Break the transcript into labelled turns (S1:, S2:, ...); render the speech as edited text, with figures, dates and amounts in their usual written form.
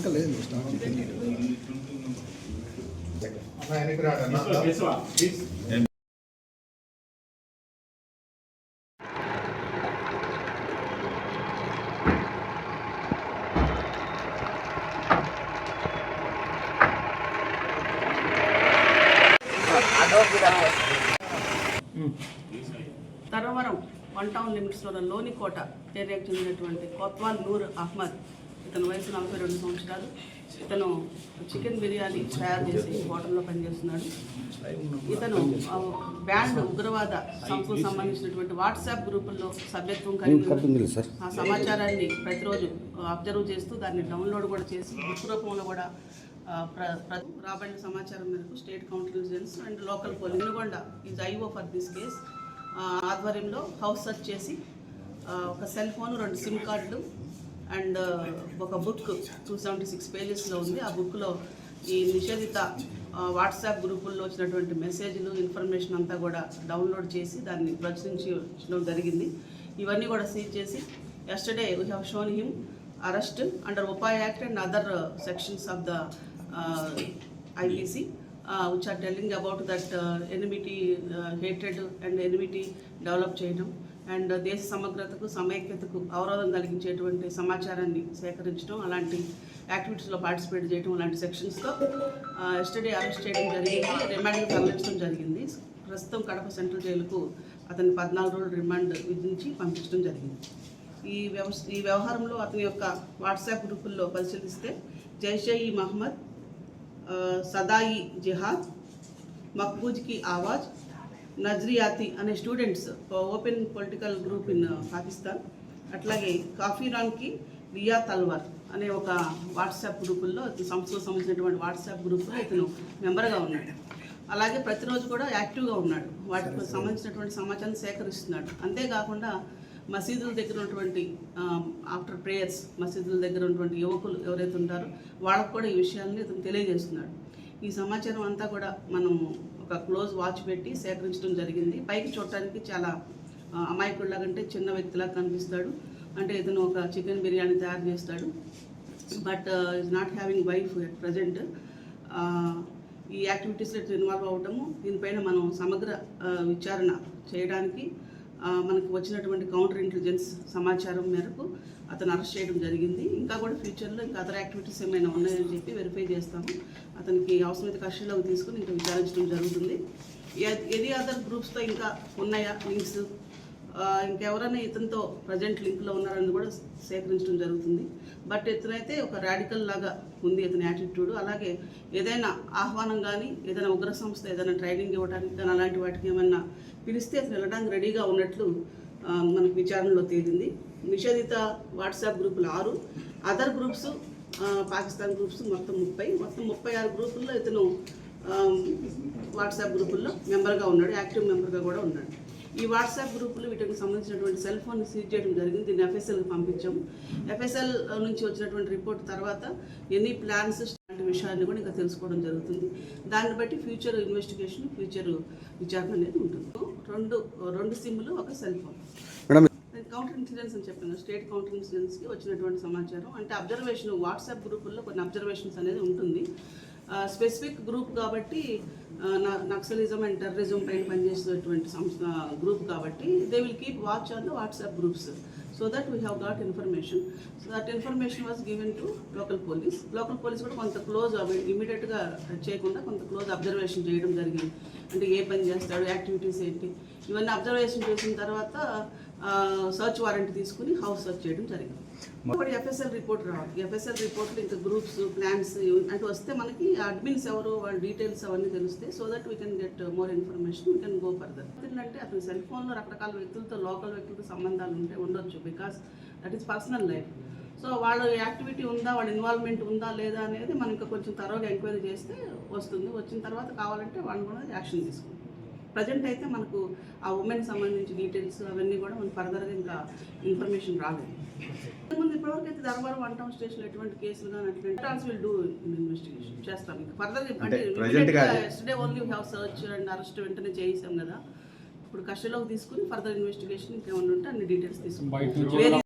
S1: ఇంకా లేదు
S2: తర్వరం 1 టౌన్ లిమిట్స్లో లోనికోట ఏరియాకు చెందినటువంటి కొత్వాల్ నూర్ అహ్మద్. ఇతను వయసు 42 సంవత్సరాలు. ఇతను చికెన్ బిర్యానీ తయారు చేసి హోటల్లో పనిచేస్తున్నాడు. ఇతను బ్యాండ్ ఉగ్రవాద సంస్థకు సంబంధించినటువంటి వాట్సాప్ గ్రూపుల్లో సభ్యత్వం కలిగి ఆ సమాచారాన్ని ప్రతిరోజు అబ్జర్వ్ చేస్తూ దాన్ని డౌన్లోడ్ కూడా చేసి బుక్ రూపంలో కూడా రాబడిన సమాచారం మేరకు state counter intelligence and local police Nalgonda is IO for this case ఆధ్వర్యంలో హౌస్ సర్చ్ చేసి ఒక సెల్ ఫోన్, 2 సిమ్ కార్డులు అండ్ ఒక బుక్ 276 పేజెస్లో ఉంది. ఆ బుక్లో ఈ నిషేధిత వాట్సాప్ గ్రూపుల్లో వచ్చినటువంటి మెసేజ్లు, ఇన్ఫర్మేషన్ అంతా కూడా డౌన్లోడ్ చేసి దాన్ని ప్రచురించడం జరిగింది. ఇవన్నీ కూడా సీజ్ చేసి yesterday we have shown him arrest under UPA Act and other sections of the IPC which are telling about that enmity, hatred and enmity develop చేయడం అండ్ దేశ సమగ్రతకు సమైక్యతకు అవరోధం కలిగించేటువంటి సమాచారాన్ని సేకరించడం, అలాంటి యాక్టివిటీస్లో పార్టిసిపేట్ చేయడం, అలాంటి సెక్షన్స్తో yesterday అరెస్ట్ చేయడం జరిగింది. రిమాండ్కి తరలించడం జరిగింది. ప్రస్తుతం కడప సెంట్రల్ జైలుకు అతన్ని 14 రోజులు రిమాండ్ విధించి పంపించడం జరిగింది. ఈ వ్యవహారంలో అతని యొక్క వాట్సాప్ గ్రూపుల్లో పరిశీలిస్తే జైష్-ఈ మహమ్మద్, సదాయి జిహాద్, మక్బూజ్ కి ఆవాజ్, నజ్రియాతి అనే students open political group in Pakistan, అట్లాగే కాఫీరాన్కి లియా తల్వార్ అనే ఒక వాట్సాప్ గ్రూపుల్లో సంస్థకు సంబంధించినటువంటి వాట్సాప్ గ్రూపులో ఇతను మెంబర్గా ఉన్నాడు. అలాగే ప్రతిరోజు కూడా యాక్టివ్గా ఉన్నాడు. వాటికి సంబంధించినటువంటి సమాచారాన్ని సేకరిస్తున్నాడు. అంతేకాకుండా మసీదుల దగ్గర ఉన్నటువంటి ఆఫ్టర్ ప్రేయర్స్ మసీదుల దగ్గర ఉన్నటువంటి యువకులు ఎవరైతే ఉంటారో వాళ్ళకు కూడా ఈ విషయాలని ఇతను తెలియజేస్తున్నాడు. ఈ సమాచారం అంతా కూడా మనం ఒక క్లోజ్ వాచ్ పెట్టి సేకరించడం జరిగింది. పైకి చూడటానికి చాలా అమాయకుడిలాగంటే చిన్న వ్యక్తిలాగా కనిపిస్తాడు. అంటే ఇతను ఒక చికెన్ బిర్యానీ తయారు చేస్తాడు. But is not having wife at present. ఈ యాక్టివిటీస్లో ఇన్వాల్వ్ అవ్వటము, దీనిపైన మనం సమగ్ర విచారణ చేయడానికి మనకు వచ్చినటువంటి కౌంటర్ ఇంటెలిజెన్స్ సమాచారం మేరకు అతను అరెస్ట్ చేయడం జరిగింది. ఇంకా కూడా ఫ్యూచర్లో ఇంకా అదర్ యాక్టివిటీస్ ఏమైనా ఉన్నాయని చెప్పి వెరిఫై చేస్తాము. అతనికి అవసరమైతే కస్టడీలోకి తీసుకుని ఇంకా విచారించడం జరుగుతుంది. ఏది అదర్ గ్రూప్స్తో ఇంకా ఉన్నాయా లింక్స్, ఇంకెవరైనా ఇతనితో ప్రజెంట్ లింక్లో ఉన్నారని కూడా సేకరించడం జరుగుతుంది. బట్ ఇతనైతే ఒక రాడికల్ లాగా ఉంది ఇతని యాటిట్యూడ్. అలాగే ఏదైనా ఆహ్వానం కానీ, ఏదైనా ఉగ్ర సంస్థ ఏదైనా ట్రైనింగ్ ఇవ్వడానికి కానీ అలాంటి వాటికి ఏమైనా పిలిస్తే అతను వెళ్ళడానికి రెడీగా ఉన్నట్లు మనకు విచారణలో తేలింది. నిషేధిత వాట్సాప్ గ్రూపులు 6, అదర్ గ్రూప్స్ పాకిస్తాన్ గ్రూప్స్ మొత్తం 36 గ్రూపుల్లో ఇతను వాట్సాప్ గ్రూపుల్లో మెంబర్గా ఉన్నాడు, యాక్టివ్ మెంబర్గా కూడా ఉన్నాడు. ఈ వాట్సాప్ గ్రూపులు వీటికి సంబంధించినటువంటి సెల్ ఫోన్ సీజ్ చేయడం జరిగింది. దీన్ని FSLకి పంపించాము. FSL నుంచి వచ్చినటువంటి రిపోర్ట్ తర్వాత ఎన్ని ప్లాన్స్ లాంటి విషయాన్ని కూడా ఇంకా తెలుసుకోవడం జరుగుతుంది. దాన్ని బట్టి ఫ్యూచర్ ఇన్వెస్టిగేషన్, ఫ్యూచర్ విచారణ అనేది ఉంటుంది. రెండు సిమ్లు, ఒక సెల్ ఫోన్. కౌంటర్ ఇన్సిడెన్స్ అని చెప్పాను. స్టేట్ కౌంటర్ ఇన్సిడెన్స్కి వచ్చినటువంటి సమాచారం అంటే అబ్జర్వేషన్, వాట్సాప్ గ్రూపుల్లో కొన్ని అబ్జర్వేషన్స్ అనేది ఉంటుంది. స్పెసిఫిక్ గ్రూప్ కాబట్టి నక్సలిజం అండ్ టెర్రరిజం పైన పనిచేసేటువంటి సంస్థ గ్రూప్ కాబట్టి they will keep watch on the WhatsApp groups so that we have got information. So that information was given to local police. Local police కూడా కొంత close ఇమీడియట్గా చేయకుండా కొంత క్లోజ్ అబ్జర్వేషన్ చేయడం జరిగింది. అంటే ఏ పని చేస్తాడు, యాక్టివిటీస్ ఏంటి, ఇవన్నీ అబ్జర్వేషన్ చేసిన తర్వాత సర్చ్ వారెంట్ తీసుకుని హౌస్ సర్చ్ చేయడం జరిగింది. ఒకటి FSL రిపోర్ట్ రావాలి. FSL రిపోర్ట్లు ఇంకా గ్రూప్స్, ప్లాన్స్ అంటే వస్తే మనకి అడ్మిన్స్ ఎవరు, వాళ్ళ డీటెయిల్స్ అవన్నీ తెలుస్తాయి. So that we can get more information, we can go further. అంటే అతని సెల్ ఫోన్లో రకరకాల వ్యక్తులతో, లోకల్ వ్యక్తులతో సంబంధాలు ఉండొచ్చు because that is personal life. So వాళ్ళ యాక్టివిటీ ఉందా, వాళ్ళ ఇన్వాల్వ్మెంట్ ఉందా లేదా అనేది మనం ఇంకా కొంచెం తరోగా ఎంక్వైరీ చేస్తే వస్తుంది. వచ్చిన తర్వాత కావాలంటే వాళ్ళని కూడా యాక్షన్ తీసుకుంటాం. ప్రజెంట్ అయితే మనకు ఆ ఉమెన్ సంబంధించి డీటెయిల్స్ అవన్నీ కూడా మనకు ఫర్దర్గా ఇంకా ఇన్ఫర్మేషన్ రాలేదు. ముందు ఇప్పటివరకు అయితే ధర్మవరం 1 టౌన్ స్టేషన్లో ఎటువంటి కేసులు కానీ అట్లాంటి విల్ డూ ఇన్వెస్టిగేషన్ చేస్తాం. ఇంకా ఫర్దర్ అంటే yesterday only we have search and arrest వెంటనే చేసాం కదా. ఇప్పుడు కస్టడీలోకి తీసుకుని ఫర్దర్ ఇన్వెస్టిగేషన్ ఇంకేమైనా ఉంటే అన్ని డీటెయిల్స్ తీసుకుంటాం.